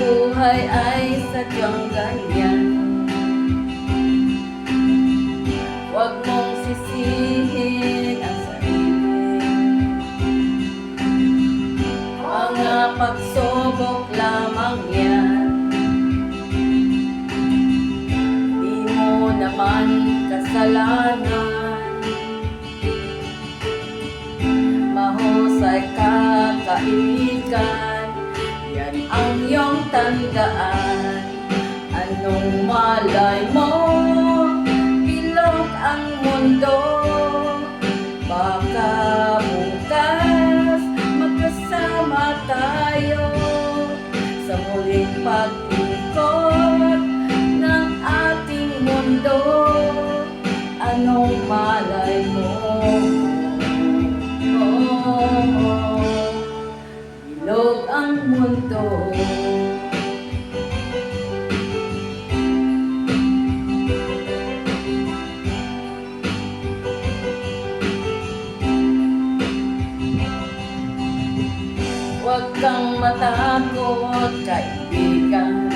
buhay ay sadyang ganyan. Huwag mong sisihin ang sarili, mga pagsubok lamang yan. Di mo naman kasalanan, mahusay ka kaibigan, yan ang iyong tandaan. Anong malay mo, bilog ang mundo, baka bukas magkasama tayo sa muling pag-ikot ng ating mundo. Anong malay mo, bilog ang mundo. Huwag kang matakot, kaibigan,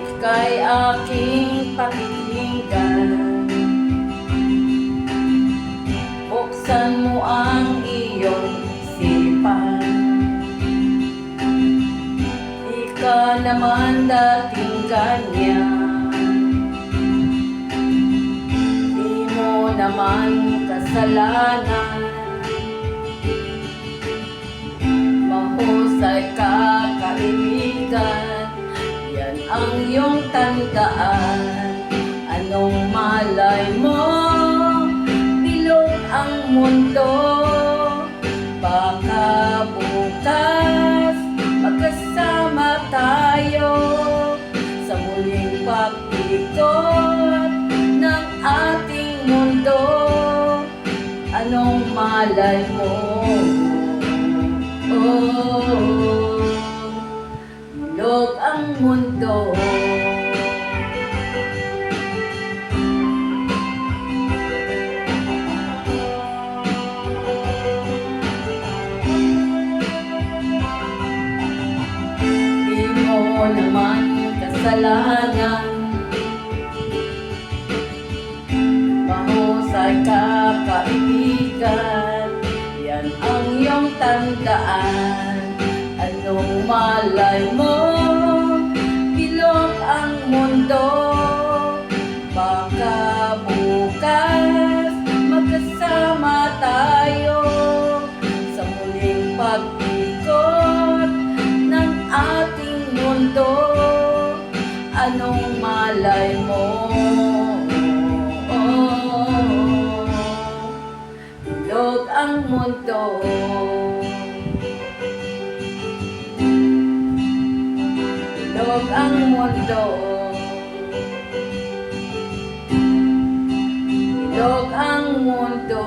ika'y aking pakikinggan. Buksan mo ang iyong isipan, di ka naman dating ganyan. Di mo naman kasalanan, mahusay ka kaibigan, yan ang iyong tandaan. Anong malay mo, bilog ang mundo, baka bukas magkasama tayo sa muling pag-ikot ng ating mundo. Anong malay mo, bilog ang mundo. Di mo naman kasalanan, mahusay ka kaibigan, yan ang iyong tandaan. Anong malay mo, bilog ang mundo, baka bukas magkasama tayo sa muling pag-ikot ng ating mundo. Anong malay mo, bilog ang mundo. Bilog ang mundo, bilog ang mundo.